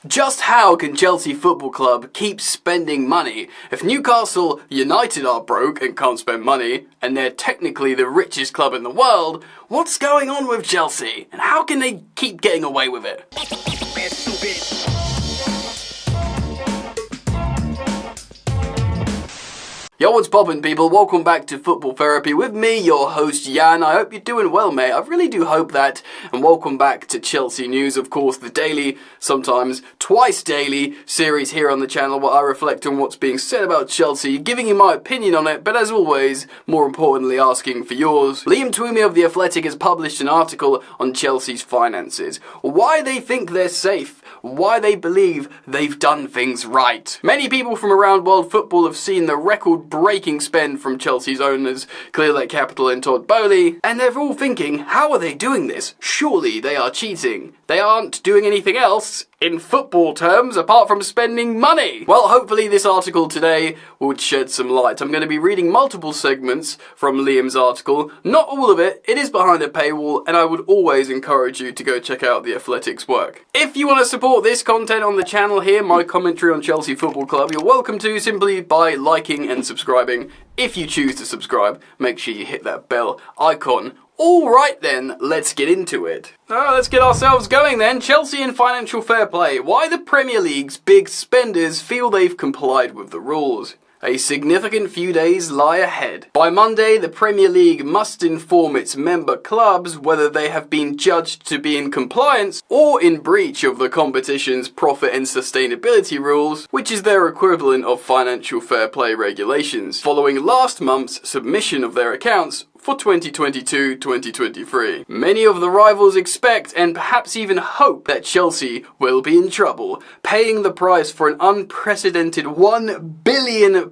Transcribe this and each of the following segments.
Just how can Chelsea Football Club keep spending money? If Newcastle United are broke and can't spend money, and they're technically the richest club in the world, what's going on with Chelsea? And how can they keep getting away with it? Yo, what's poppin', people? Welcome back to Football Therapy with me, your host, Jan. I hope you're doing well, mate. I really do hope that. And welcome back to Chelsea News, of course, the daily, sometimes twice daily, series here on the channel where I reflect on what's being said about Chelsea, giving you my opinion on it, but as always, more importantly, asking for yours. Liam Twomey of The Athletic has published an article on Chelsea's finances. Why they think they're safe. Why they believe they've done things right. Many people from around world football have seen the record-breaking spend from Chelsea's owners, Clearlake Capital and Todd Boehly, and they're all thinking, how are they doing this? Surely they are cheating. They aren't doing anything else, in football terms, apart from spending money. Well, hopefully this article today will shed some light. I'm going to be reading multiple segments from Liam's article. Not all of it. It is behind a paywall, and I would always encourage you to go check out The Athletic's work. If you want to support this content on the channel here, my commentary on Chelsea Football Club, you're welcome to simply by liking and subscribing. If you choose to subscribe, make sure you hit that bell icon. Alright then, let's get into it. Let's get ourselves going then. Chelsea and financial fair play. Why the Premier League's big spenders feel they've complied with the rules. A significant few days lie ahead. By Monday, the Premier League must inform its member clubs whether they have been judged to be in compliance or in breach of the competition's profit and sustainability rules, which is their equivalent of financial fair play regulations, following last month's submission of their accounts for 2022-2023. Many of the rivals expect and perhaps even hope that Chelsea will be in trouble, paying the price for an unprecedented £1 billion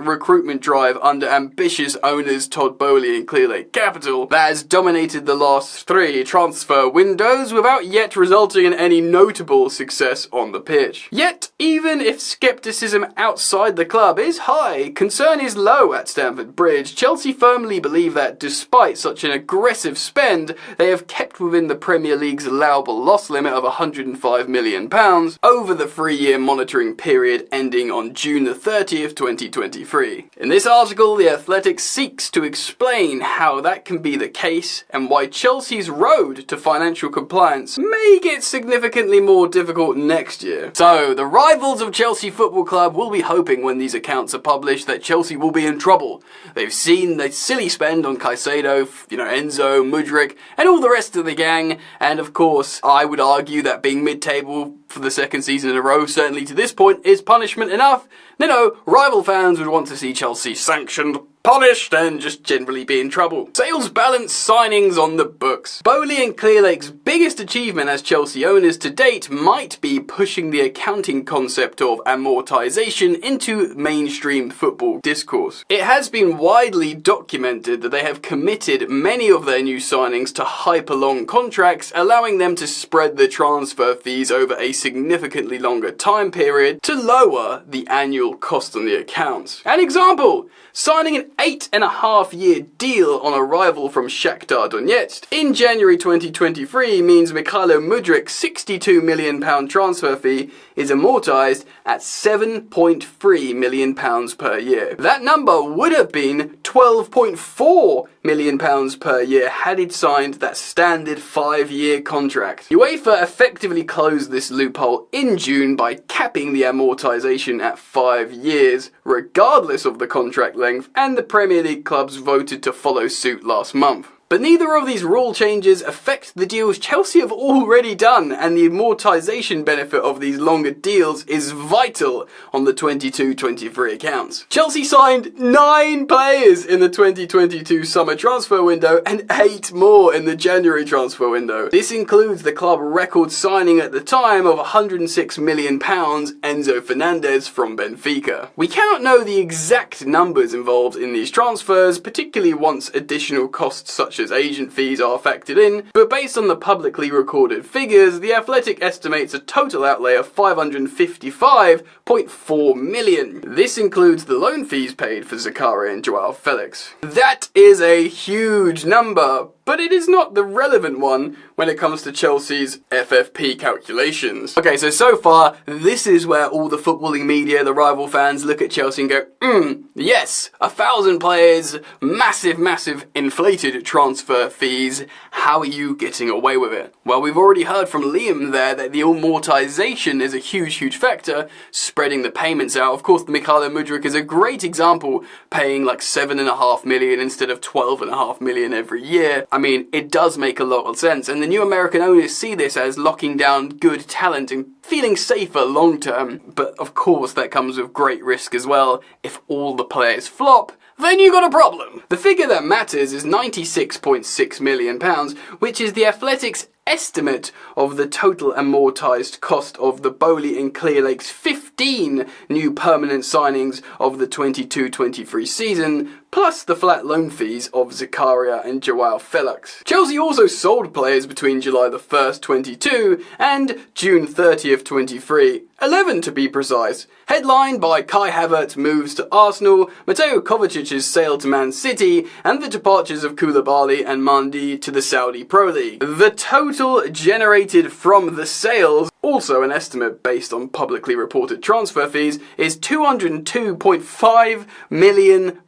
recruitment drive under ambitious owners Todd Boehly and Clearlake Capital that has dominated the last 3 transfer windows without yet resulting in any notable success on the pitch. Yet, even if skepticism outside the club is high, concern is low at Stamford Bridge. Chelsea firmly believe that despite such an aggressive spend, they have kept within the Premier League's allowable loss limit of £105 million over the 3-year monitoring period ending on June the 30th, 2023. In this article, The Athletic seeks to explain how that can be the case and why Chelsea's road to financial compliance may get significantly more difficult next year. So, the rivals of Chelsea Football Club will be hoping when these accounts are published that Chelsea will be in trouble. They've seen the silly spend on Caicedo, Enzo, Mudryk, and all the rest of the gang, and of course, I would argue that being mid-table for the second season in a row, certainly to this point, is punishment enough. Rival fans would want to see Chelsea sanctioned, punished, and just generally be in trouble. Sales balance signings on the books. Boehly and Clearlake's biggest achievement as Chelsea owners to date might be pushing the accounting concept of amortization into mainstream football discourse. It has been widely documented that they have committed many of their new signings to hyper-long contracts, allowing them to spread the transfer fees over a significantly longer time period to lower the annual cost on the accounts. An example, signing an 8.5-year deal on a rival from Shakhtar Donetsk in January 2023 means Mykhailo Mudryk's £62 million transfer fee is amortized at £7.3 million per year. That number would have been £12.4 million per year had it signed that standard 5-year contract. UEFA effectively closed this loophole in June by capping the amortization at 5 years, regardless of the contract length, and the Premier League clubs voted to follow suit last month. But neither of these rule changes affect the deals Chelsea have already done, and the amortization benefit of these longer deals is vital on the 22-23 accounts. Chelsea signed 9 players in the 2022 summer transfer window and 8 more in the January transfer window. This includes the club record signing at the time of £106 million Enzo Fernandez from Benfica. We cannot know the exact numbers involved in these transfers, particularly once additional costs such as agent fees are factored in, but based on the publicly recorded figures, The Athletic estimates a total outlay of £555.4 million. This includes the loan fees paid for Zakaria and Joao Felix. That is a huge number, but it is not the relevant one when it comes to Chelsea's FFP calculations. Okay, so far, this is where all the footballing media, the rival fans, look at Chelsea and go, yes, 1,000 players, massive inflated transfer fees, how are you getting away with it? Well, we've already heard from Liam there that the amortization is a huge factor, spreading the payments out. Of course, the Mykhailo Mudryk is a great example, paying like 7.5 million instead of 12.5 million every year. I mean, it does make a lot of sense, and the new American owners see this as locking down good talent and feeling safer long term. But of course, that comes with great risk as well. If all the players flop, then you got a problem. The figure that matters is £96.6 million, which is the Athletic's estimate of the total amortised cost of the Bowley and Clearlake's 15 new permanent signings of the 22-23 season, plus the flat loan fees of Zakaria and Joao Felix. Chelsea also sold players between July the 1st, 22 and June 30th, 23. 11 to be precise. Headlined by Kai Havertz moves to Arsenal, Mateo Kovacic's sale to Man City, and the departures of Koulibaly and Mandi to the Saudi Pro League. The total generated from the sales, also an estimate based on publicly reported transfer fees, is £202.5 million.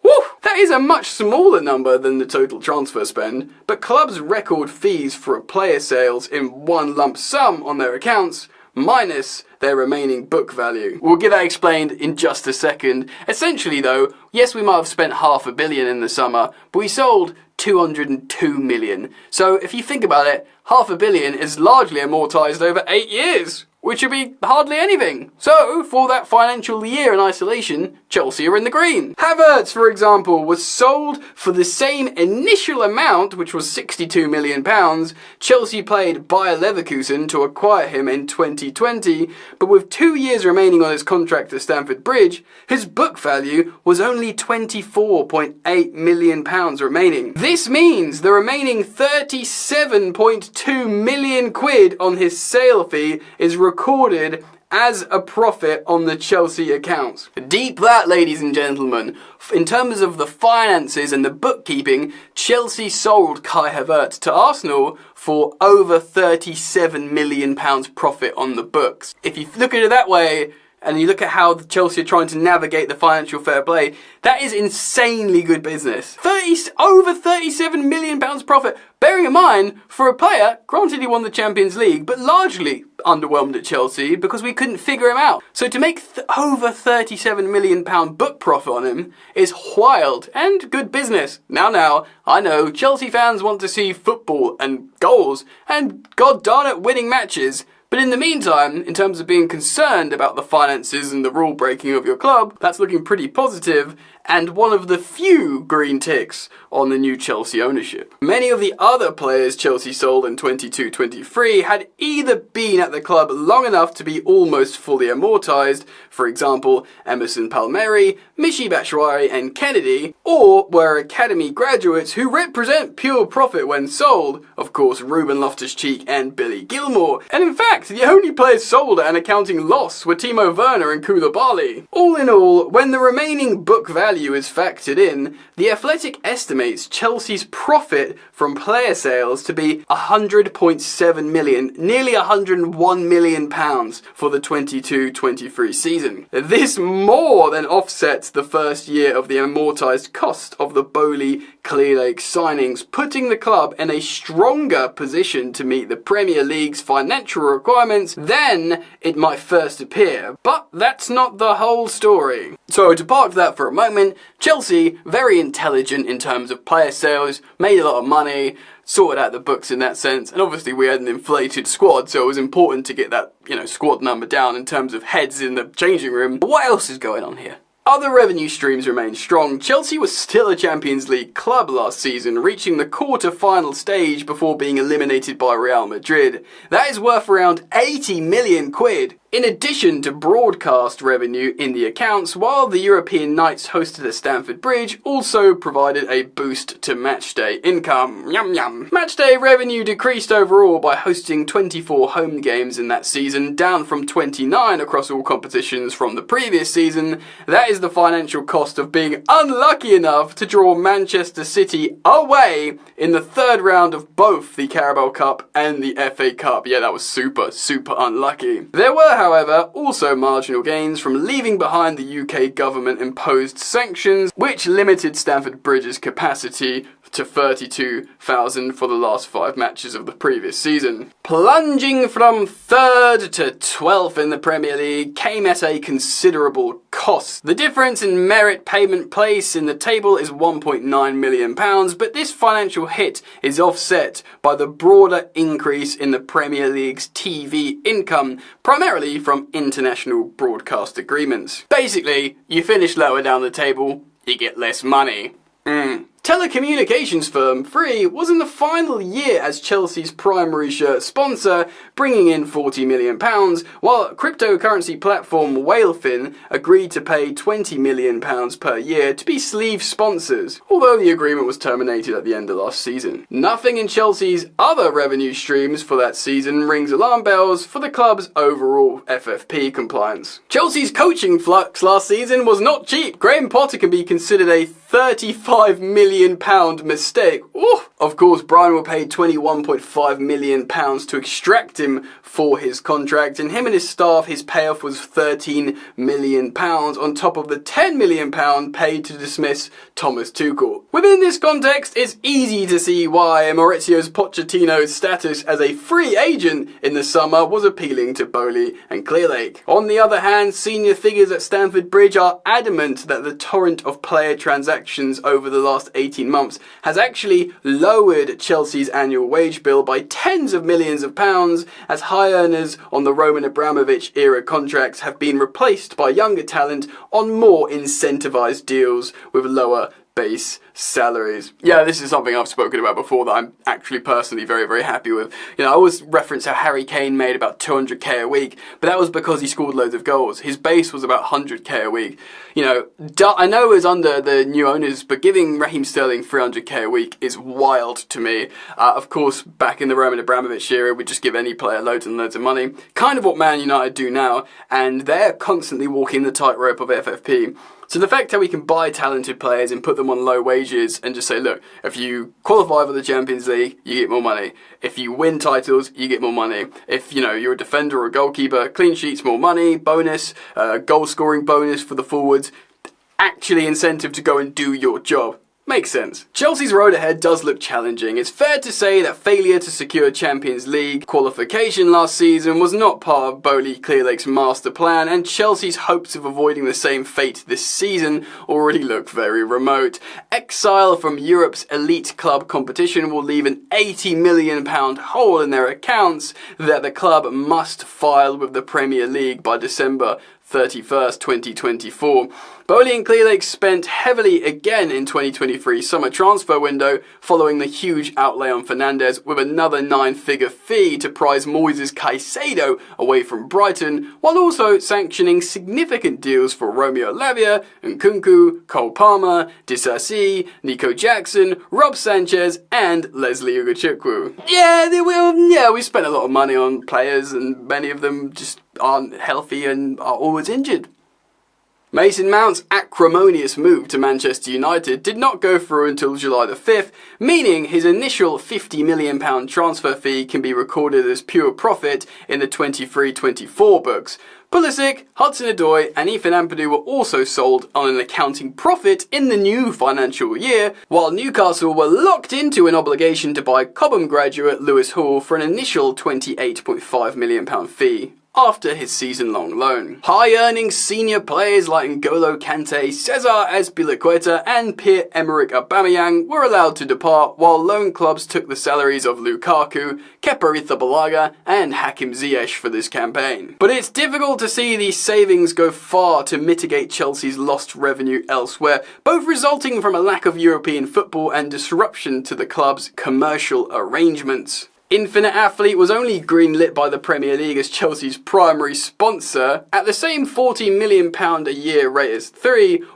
Woo! That is a much smaller number than the total transfer spend, but clubs record fees for player sales in one lump sum on their accounts, minus their remaining book value. We'll get that explained in just a second. Essentially though, yes, we might have spent £500 million in the summer, but we sold 202 million. So if you think about it, £500 million is largely amortised over 8 years, which would be hardly anything. So, for that financial year in isolation, Chelsea are in the green. Havertz, for example, was sold for the same initial amount, which was £62 million. Chelsea played Bayer Leverkusen to acquire him in 2020, but with 2 years remaining on his contract at Stamford Bridge, his book value was only £24.8 million remaining. This means the remaining 37.2 million quid on his sale fee is recorded as a profit on the Chelsea accounts. Deep that, ladies and gentlemen. In terms of the finances and the bookkeeping, Chelsea sold Kai Havertz to Arsenal for over £37 million over on the books. If you look at it that way, and you look at how Chelsea are trying to navigate the financial fair play, that is insanely good business. Over £37 million profit. Bearing in mind, for a player, granted he won the Champions League, but largely underwhelmed at Chelsea because we couldn't figure him out. So to make over £37 million book profit on him is wild and good business. Now, I know Chelsea fans want to see football and goals and god darn it winning matches. But in the meantime, in terms of being concerned about the finances and the rule breaking of your club, that's looking pretty positive and one of the few green ticks on the new Chelsea ownership. Many of the other players Chelsea sold in 22-23 had either been at the club long enough to be almost fully amortised, for example Emerson Palmieri, Michy Batshuayi and Kennedy, or were academy graduates who represent pure profit when sold, of course Ruben Loftus-Cheek and Billy Gilmour. And in fact, the only players sold at an accounting loss were Timo Werner and Koulibaly. All in all, when the remaining book value is factored in, The Athletic estimates Chelsea's profit from player sales to be £100.7 million, nearly £101 million for the 22-23 season. This more than offsets the first year of the amortised cost of the Bowley Clearlake signings, putting the club in a stronger position to meet the Premier League's financial requirements than it might first appear. But that's not the whole story. So to park that for a moment, Chelsea, very intelligent in terms of player sales, made a lot of money, sorted out the books in that sense, and obviously we had an inflated squad, so it was important to get that, squad number down in terms of heads in the changing room. But what else is going on here? Other revenue streams remain strong. Chelsea was still a Champions League club last season, reaching the quarter-final stage before being eliminated by Real Madrid. That is worth around 80 million quid. In addition to broadcast revenue in the accounts, while the European nights hosted at Stamford Bridge also provided a boost to matchday income. Yum yum. Matchday revenue decreased overall by hosting 24 home games in that season, down from 29 across all competitions from the previous season. That is is the financial cost of being unlucky enough to draw Manchester City away in the third round of both the Carabao Cup and the FA Cup. Yeah, that was super unlucky. There were, however, also marginal gains from leaving behind the UK government-imposed sanctions, which limited Stamford Bridge's capacity to 32,000 for the last 5 matches of the previous season. Plunging from 3rd to 12th in the Premier League came at a considerable cost. The difference in merit payment place in the table is £1.9 million, but this financial hit is offset by the broader increase in the Premier League's TV income, primarily from international broadcast agreements. Basically, you finish lower down the table, you get less money. Telecommunications firm Free was in the final year as Chelsea's primary shirt sponsor, bringing in £40 million, while cryptocurrency platform Whalefin agreed to pay £20 million per year to be sleeve sponsors, although the agreement was terminated at the end of last season. Nothing in Chelsea's other revenue streams for that season rings alarm bells for the club's overall FFP compliance. Chelsea's coaching flux last season was not cheap. Graham Potter can be considered a £35 million mistake. Ooh. Of course, Brian were paid £21.5 million to extract him for his contract, and him and his staff, his payoff was £13 million on top of the £10 million paid to dismiss Thomas Tuchel. Within this context, it's easy to see why Mauricio Pochettino's status as a free agent in the summer was appealing to Bowley and Clearlake. On the other hand, senior figures at Stamford Bridge are adamant that the torrent of player transactions over the last 18 months has actually lowered Chelsea's annual wage bill by tens of millions of pounds, as high earners on the Roman Abramovich era contracts have been replaced by younger talent on more incentivized deals with lower base salaries. Yeah, this is something I've spoken about before that I'm actually personally very happy with. You know, I always reference how Harry Kane made about 200k a week, but that was because he scored loads of goals. His base was about 100k a week. You know, I know it was under the new owners, but giving Raheem Sterling 300k a week is wild to me. Of course, back in the Roman Abramovich era, we'd just give any player loads and loads of money. Kind of what Man United do now, and they're constantly walking the tightrope of FFP. So the fact that we can buy talented players and put them on low wages and just say, look, if you qualify for the Champions League, you get more money. If you win titles, you get more money. If, you know, you're a defender or a goalkeeper, clean sheets, more money, bonus, goal scoring bonus for the forwards, actually incentive to go and do your job. Makes sense. Chelsea's road ahead does look challenging. It's fair to say that failure to secure Champions League qualification last season was not part of Bowley Clearlake's master plan, and Chelsea's hopes of avoiding the same fate this season already look very remote. Exile from Europe's elite club competition will leave an £80 million hole in their accounts that the club must file with the Premier League by December 31st, 2024. Bowley and Clearlake spent heavily again in 2023 summer transfer window following the huge outlay on Fernandes, with another 9-figure fee to prize Moises Caicedo away from Brighton, while also sanctioning significant deals for Romeo Lavia, Nkunku, Cole Palmer, Disasi, Nico Jackson, Rob Sanchez, and Leslie Ugochukwu. Yeah, we spent a lot of money on players, and many of them just aren't healthy and are always injured. Mason Mount's acrimonious move to Manchester United did not go through until July the 5th, meaning his initial £50 million transfer fee can be recorded as pure profit in the 23-24 books. Pulisic, Hudson-Odoi and Ethan Ampadu were also sold on an accounting profit in the new financial year, while Newcastle were locked into an obligation to buy Cobham graduate Lewis Hall for an initial £28.5 million fee after his season-long loan. High-earning senior players like N'Golo Kante, Cesar Azpilicueta and Pierre-Emerick Aubameyang were allowed to depart, while loan clubs took the salaries of Lukaku, Kepa Arrizabalaga and Hakim Ziyech for this campaign. But it's difficult to see these savings go far to mitigate Chelsea's lost revenue elsewhere, both resulting from a lack of European football and disruption to the club's commercial arrangements. Infinite Athlete was only greenlit by the Premier League as Chelsea's primary sponsor at the same £40 million a year rate as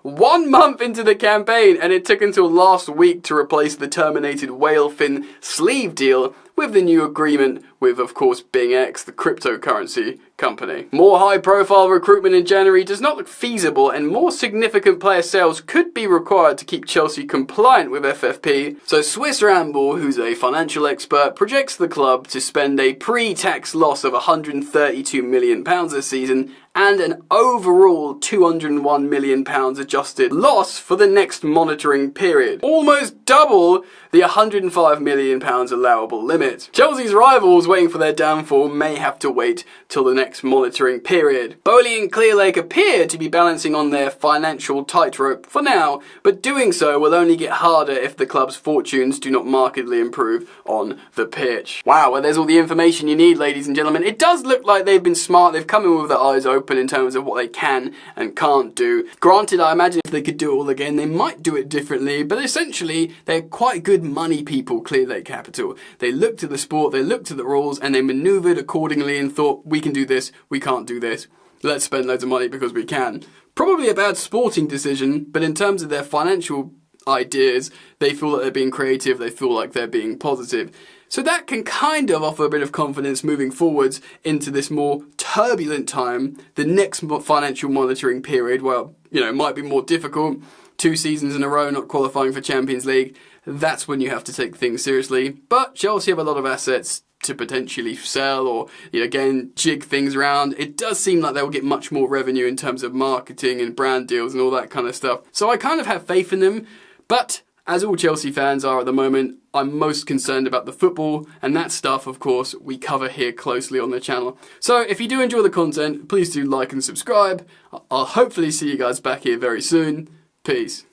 1 month into the campaign, and it took until last week to replace the terminated Whalefin sleeve deal with the new agreement with, of course, Bing X, the cryptocurrency company. More high-profile recruitment in January does not look feasible, and more significant player sales could be required to keep Chelsea compliant with FFP. So Swiss Ramble, who's a financial expert, projects the club to spend a pre-tax loss of £132 million this season and an overall £201 million adjusted loss for the next monitoring period. Almost double the £105 million allowable limit. Chelsea's rivals waiting for their downfall may have to wait till the next monitoring period. Bowley and Clearlake appear to be balancing on their financial tightrope for now, but doing so will only get harder if the club's fortunes do not markedly improve on the pitch. Wow, well, there's all the information you need, ladies and gentlemen. It does look like they've been smart. They've come in with their eyes open in terms of what they can and can't do. Granted, I imagine if they could do it all again, they might do it differently, but essentially, they're quite good money people, Clearlake Capital. They looked at the sport, they looked at the rules, and they manoeuvred accordingly and thought, we can do this, we can't do this. Let's spend loads of money because we can. Probably a bad sporting decision, but in terms of their financial ideas, they feel that they're being creative, they feel like they're being positive. So that can kind of offer a bit of confidence moving forwards into this more turbulent time, the next financial monitoring period, well, it might be more difficult. 2 seasons in a row not qualifying for Champions League, that's when you have to take things seriously. But Chelsea have a lot of assets to potentially sell or, again, jig things around. It does seem like they'll get much more revenue in terms of marketing and brand deals and all that kind of stuff. So I kind of have faith in them, but as all Chelsea fans are at the moment, I'm most concerned about the football, and that stuff, of course, we cover here closely on the channel. So if you do enjoy the content, please do like and subscribe. I'll hopefully see you guys back here very soon. Peace.